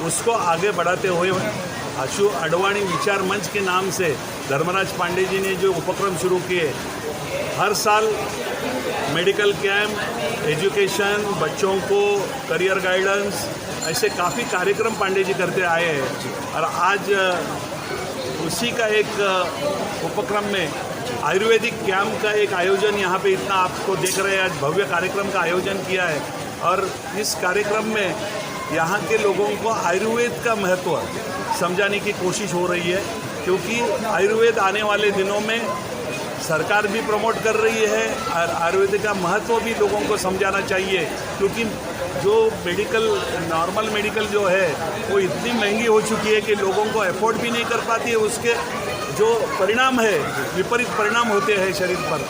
उसको आगे बढ़ाते हुए आशु अडवाणी विचार मंच के नाम से धर्मराज पांडे जी ने जो उपक्रम शुरू किए, हर साल मेडिकल कैंप, एजुकेशन, बच्चों को करियर गाइडेंस, ऐसे काफ़ी कार्यक्रम पांडे जी करते आए हैं। और आज उसी का एक उपक्रम में आयुर्वेदिक कैंप का एक आयोजन यहाँ पे इतना आपको देख रहे हैं, आज भव्य कार्यक्रम का आयोजन किया है। और इस कार्यक्रम में यहाँ के लोगों को आयुर्वेद का महत्व समझाने की कोशिश हो रही है, क्योंकि आयुर्वेद आने वाले दिनों में सरकार भी प्रमोट कर रही है और आयुर्वेद का महत्व भी लोगों को समझाना चाहिए, क्योंकि जो नॉर्मल मेडिकल जो है वो इतनी महंगी हो चुकी है कि लोगों को अफोर्ड भी नहीं कर पाती है। उसके जो परिणाम है, विपरीत परिणाम होते हैं शरीर पर,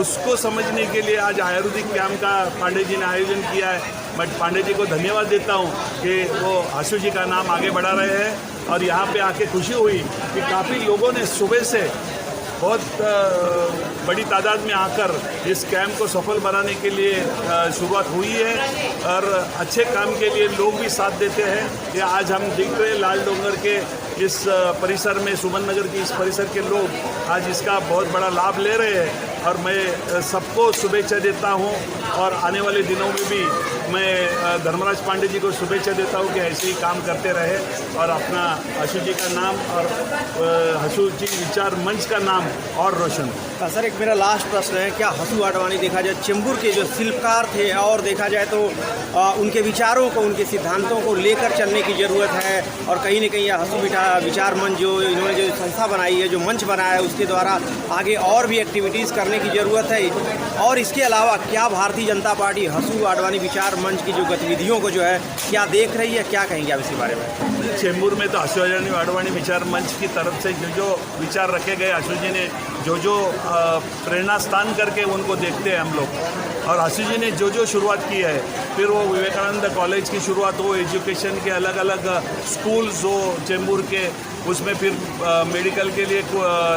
उसको समझने के लिए आज आयुर्वेदिक कैंप का पांडे जी ने आयोजन किया है। मैं पांडे जी को धन्यवाद देता हूँ कि वो आशु जी का नाम आगे बढ़ा रहे हैं। और यहाँ पे आके खुशी हुई कि काफ़ी लोगों ने सुबह से बहुत बड़ी तादाद में आकर इस कैंप को सफल बनाने के लिए शुरुआत हुई है। और अच्छे काम के लिए लोग भी साथ देते हैं। ये आज हम देख रहे हैं लाल डोंगर के इस परिसर में, सुमन नगर के इस परिसर के लोग आज इसका बहुत बड़ा लाभ ले रहे हैं। और मैं सबको शुभेच्छा देता हूं, और आने वाले दिनों में भी मैं धर्मराज पांडे जी को शुभेच्छा देता हूं कि ऐसे ही काम करते रहे और अपना आशु जी का नाम और आशु जी विचार मंच का नाम और रोशन। सर, एक मेरा लास्ट प्रश्न है, क्या आशु आडवाणी देखा जाए चेंबूर के जो शिल्पकार थे और देखा जाए तो उनके विचारों को, उनके सिद्धांतों को लेकर चलने की ज़रूरत है, और कहीं न कहीं आशु विचार मंच जो इन्होंने जो संस्था बनाई है, जो मंच बनाया है, उसके द्वारा आगे और भी एक्टिविटीज़ करने की ज़रूरत है। और इसके अलावा क्या भारतीय जनता पार्टी आशु आडवाणी विचार मंच की जो गतिविधियों को जो है क्या देख रही है, क्या कहेंगे आप इसी बारे में? चेंबूर में तो आशु आडवाणी विचार मंच की तरफ से जो विचार रखे गए, आशु जी ने जो प्रेरणा स्थान करके उनको देखते हैं हम लोग। और आशु जी ने जो शुरुआत की है, फिर वो विवेकानंद कॉलेज की शुरुआत हो, एजुकेशन के अलग अलग स्कूल्स हो चेंबूर के, उसमें फिर मेडिकल के लिए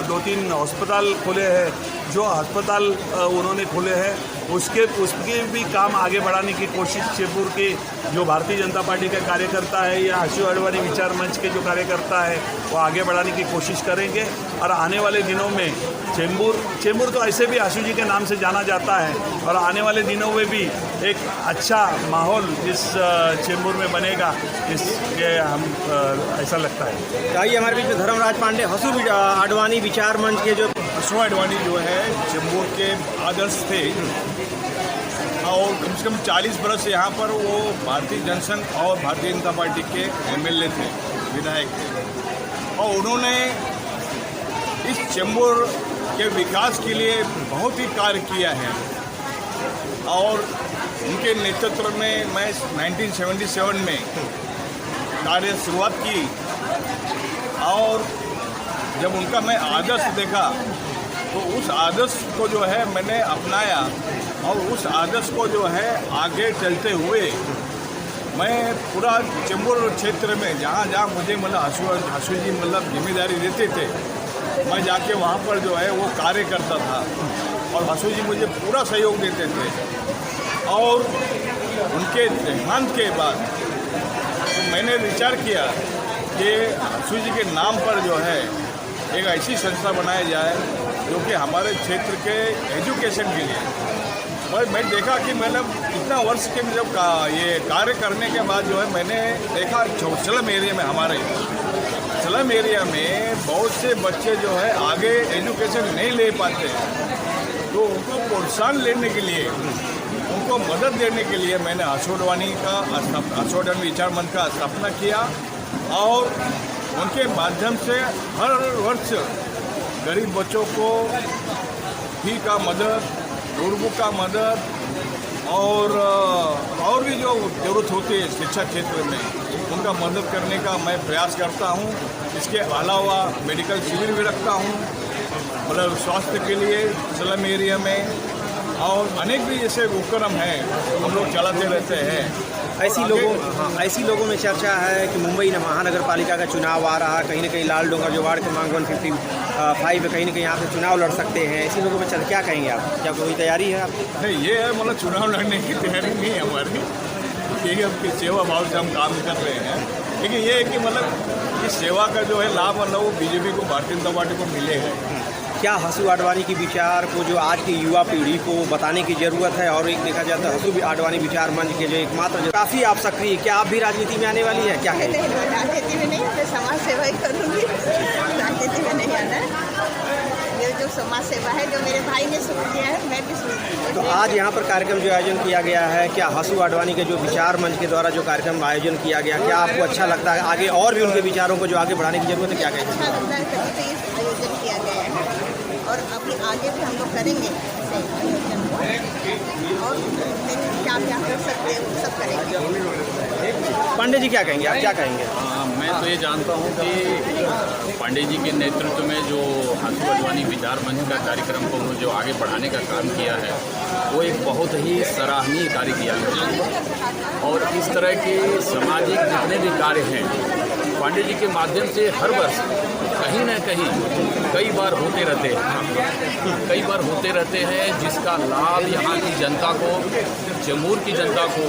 2-3 अस्पताल खुले हैं, जो अस्पताल उन्होंने खोले हैं, उसके भी काम आगे बढ़ाने की कोशिश चेंबूर की जो भारतीय जनता पार्टी का कार्यकर्ता है या आशु आडवाणी विचार मंच के जो कार्यकर्ता है वो आगे बढ़ाने की कोशिश करेंगे। और आने वाले दिनों में चेंबूर तो ऐसे भी आशु जी के नाम से जाना जाता है, और आने वाले दिनों में भी एक अच्छा माहौल इस चेंबूर में बनेगा, ये हम ऐसा लगता है। आइए हमारे बीच में धर्मराज पांडे, आशु आडवाणी विचार मंच के जो आशु आडवाणी जो है चेंबूर के आदर्श थे, और कम से कम 40 बरस यहाँ पर वो भारतीय जनसंघ और भारतीय जनता पार्टी के MLA थे, विधायक थे, और उन्होंने इस चेंबूर के विकास के लिए बहुत ही कार्य किया है। और उनके नेतृत्व में मैं 1977 में कार्य शुरुआत की, और जब उनका मैं आदर्श देखा तो उस आदर्श को जो है मैंने अपनाया, और उस आदर्श को जो है आगे चलते हुए मैं पूरा चेंबूर क्षेत्र में जहाँ जहाँ मुझे मतलब आशु जी मतलब जिम्मेदारी देते थे, मैं जाके वहाँ पर जो है वो कार्य करता था, और आशु जी मुझे पूरा सहयोग देते थे। और उनके देहांत के बाद तो मैंने विचार किया कि आशु जी के नाम पर जो है एक ऐसी संस्था बनाई जाए जो कि हमारे क्षेत्र के एजुकेशन के लिए। और मैं देखा कि मैंने इतना वर्ष के जब ये कार्य करने के बाद जो है मैंने देखा स्लम एरिया में, हमारे स्लम एरिया में बहुत से बच्चे जो है आगे एजुकेशन नहीं ले पाते, तो उनको प्रोत्साहन लेने के लिए, उनको मदद देने के लिए मैंने आशु आडवाणी विचार मंच का स्थापना किया, और उनके माध्यम से हर वर्ष गरीब बच्चों को फी का मदद, नोटबुक का मदद, और भी जो ज़रूरत होती है शिक्षा क्षेत्र में उनका मदद करने का मैं प्रयास करता हूँ। इसके अलावा मेडिकल शिविर भी रखता हूँ, मतलब स्वास्थ्य के लिए स्लम एरिया में, और अनेक भी जैसे उपक्रम हैं हम लोग चलाते रहते हैं। ऐसी लोगों में चर्चा है कि मुंबई महानगर पालिका का चुनाव आ रहा है, कहीं ना कहीं लाल डोंगर जो वार्ड क्रमांक 155 में कहीं ना कहीं यहाँ से चुनाव लड़ सकते हैं। ऐसी लोगों में क्या कहेंगे आप, क्या कोई तैयारी है आप? नहीं, ये है मतलब चुनाव लड़ने की तैयारी नहीं है हमारी, यही आपकी सेवा भाव से हम काम कर रहे हैं। लेकिन ये है कि मतलब कि सेवा का जो है लाभ मतलब वो बीजेपी को, भारतीय जनता पार्टी को मिले हैं। क्या हसू आडवाणी की विचार को जो आज की युवा पीढ़ी को बताने की ज़रूरत है? और एक देखा जाता है हसू आडवाणी विचार मंच के जो एकमात्र काफ़ी आप सक्रिय, क्या आप भी राजनीति में आने वाली है? क्या है? नहीं, राजनीति में नहीं, मैं समाज सेवा ही करूँगी, राजनीति में नहीं आना है। ये जो समाज सेवा है, जो मेरे भाई ने शुरू किया है, मैं भी शुरू की। तो आज यहाँ पर कार्यक्रम जो आयोजन किया गया है, क्या हसू आडवाणी के जो विचार मंच के द्वारा जो कार्यक्रम आयोजन किया गया, क्या आपको अच्छा लगता है? आगे और भी उनके विचारों को जो आगे बढ़ाने की जरूरत है, क्या कहेंगे? अच्छा लगता है, तभी तो ये आयोजन किया गया है और अभी आगे भी हम लोग करेंगे इसे आयोजन को, और क्या क्या कर सकते हैं वो सब करेंगे। पांडे जी क्या कहेंगे, आप क्या कहेंगे? मैं तो ये जानता हूँ कि पांडे जी के नेतृत्व में जो हसू आडवाणी विचार मंच का कार्यक्रम को जो आगे बढ़ाने का काम किया है, वो एक बहुत ही सराहनीय कार्य किया है। और इस तरह के सामाजिक जितने भी कार्य हैं, पांडे जी के माध्यम से हर वर्ष कहीं न कहीं कई बार होते रहते हैं, जिसका लाभ यहाँ की जनता को, चेंबूर की जनता को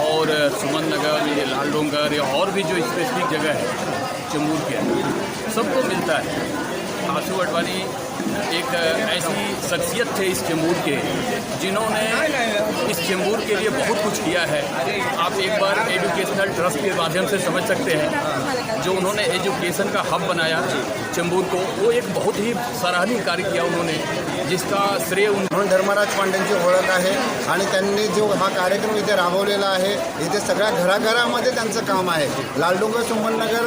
और सुमन नगर, ये लाल डोंगर या और भी जो स्पेसिफिक जगह है चेंबूर के अंदर सबको मिलता है। हसू आडवाणी एक ऐसी शख्सियत थे इस चेंबूर के, जिन्होंने इस चेंबूर के लिए बहुत कुछ किया है। आप एक बार एजुकेशनल ट्रस्ट के माध्यम से समझ सकते हैं, जो उन्होंने एजुकेशन का हब बनाया चेंबूर को, वो एक बहुत ही सराहनीय कार्य किया उन्होंने, जिसका श्रेय म्हणून धर्मराज पांडेंची ओळख आहे आणि त्यांनी जो हा कार्यक्रम इथे राबवलेला आहे, इथे सगळ्या घराघरामध्ये त्यांचं काम आहे। लालडोंगर सुमननगर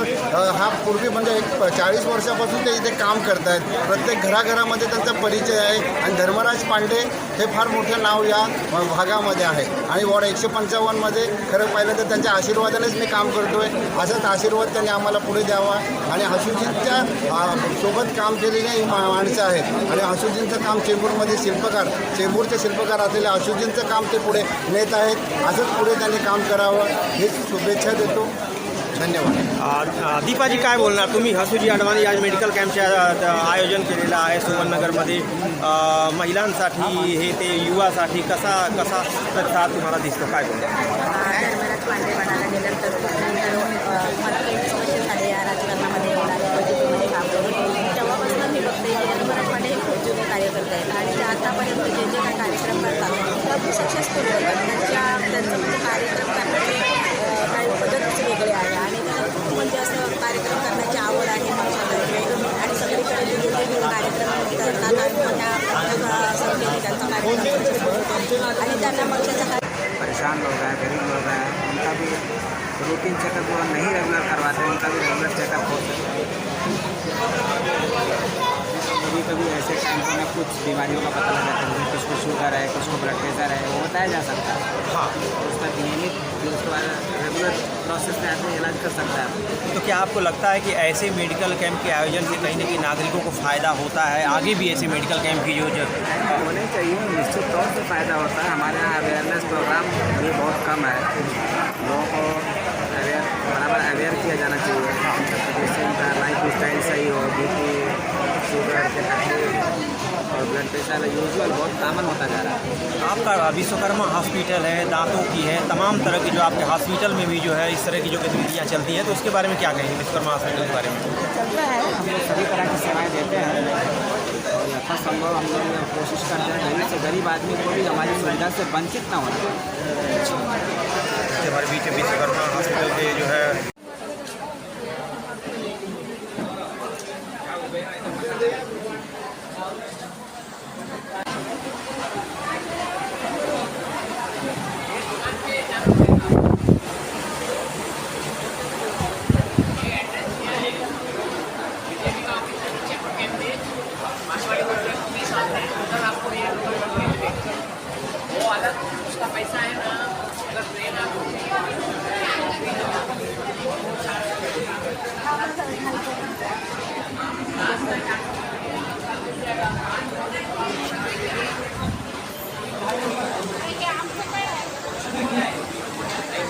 हा पूर्वी म्हणजे 40 वर्षापासून ते इथे काम करत आहेत। प्रत्येक घराघरामध्ये त्यांचा परिचय आहे आणि धर्मराज पांडे हे फार मोठं नाव या भागामध्ये आहे आणि वॉर्ड 155 मध्ये खरं पाहिलं तर त्यांच्या आशीर्वादानेच मी काम करतोय। असाच आशीर्वाद त्यांनी आम्हाला पुढे द्यावा आणि हसूजींच्या सोबत काम केलेली ही माणसं आहेत आणि हसूजींचं काम चेंबूरमध्ये चेंबूरचे शिल्पकार असलेल्या हसूजींचं काम ते पुढे नेत आहेत। असंच पुढे त्यांनी काम करावं ही शुभेच्छा देतो। धन्यवाद। दीपाजी काय बोलणार तुम्ही? हसूजी आडवाणी आज मेडिकल कॅम्पचे आयोजन केलेलं आहे सुमननगरमध्ये, महिलांसाठी हे ते युवासाठी कसा प्रतिसाद तुम्हाला दिसतो, काय बोलणार? धर्मराज पांडे म्हणायला गेलं तर मला 25 वर्ष झाले या राजकारणामध्ये पॉझिटिव्हमध्ये काम करून, तेव्हापासून मी बघते की धर्मराज पांडे हे खूप जुने कार्य करत आहेत आणि ते आतापर्यंत जे जे काही कार्यक्रम करतात ते खूप सक्सेसफुल होतात। त्यांचं म्हणजे कार्यक्रम करण्याचे काही पद्धतच वेगळे आहे आणि त्यांना खूप म्हणजे असं कार्यक्रम करण्याची आवड आहे पक्षातर्फे आणि सगळीकडे वेगवेगळे कार्यक्रम करतात आणि मोठ्या संख्येने त्यांचा कार्यक्रम आणि त्यांना पक्षाचा परेशान लोग हैं, गरीब लोग हैं, उनका भी रूटीन चेकअप वो नहीं रेगुलर करवाते हैं, उनका भी रेगुलर चेकअप हो कभी कभी ऐसे टाइम में कुछ बीमारियों का पता लग जाता है, जैसे किसको शुगर है, किसको ब्लड प्रेशर है, वो बताया जा सकता है। हाँ, उसका नियमित फिर उसके बाद रेगुलर प्रोसेस में आदमी इलाज कर सकता है। तो क्या आपको लगता है कि ऐसे मेडिकल कैंप के आयोजन से कहीं न कहीं नागरिकों को फ़ायदा होता है? आगे भी ऐसे मेडिकल कैंप की जो होने चाहिए, निश्चित तौर से फ़ायदा होता है। हमारे यहाँ अवेयरनेस प्रोग्राम भी बहुत कम है, लोगों को बराबर अवेयर किया जाना चाहिए, जैसे उनका लाइफ स्टाइल सही हो, बीपी, शुगर के तकलीफ और ब्लड प्रेशर यूजुअल बहुत कॉमन होता जा रहा है। आपका विश्वकर्मा हॉस्पिटल है, दांतों की है, तमाम तरह की जो आपके हॉस्पिटल में भी जो है इस तरह की जो गतिविधियाँ चलती हैं, तो उसके बारे में क्या कहेंगे विश्वकर्मा हॉस्पिटल के बारे में? चलता है, हम लोग सभी तरह की सेवाएँ देते हैं और यथासंभव हम लोग कोशिश करते हैं गरीब से गरीब आदमी को भी हमारी सुविधा से वंचित ना होना। हमारे बीच विश्वकर्मा हॉस्पिटल के जो है वो अलग उसका पैसा है ना, अगर ट्रेन आप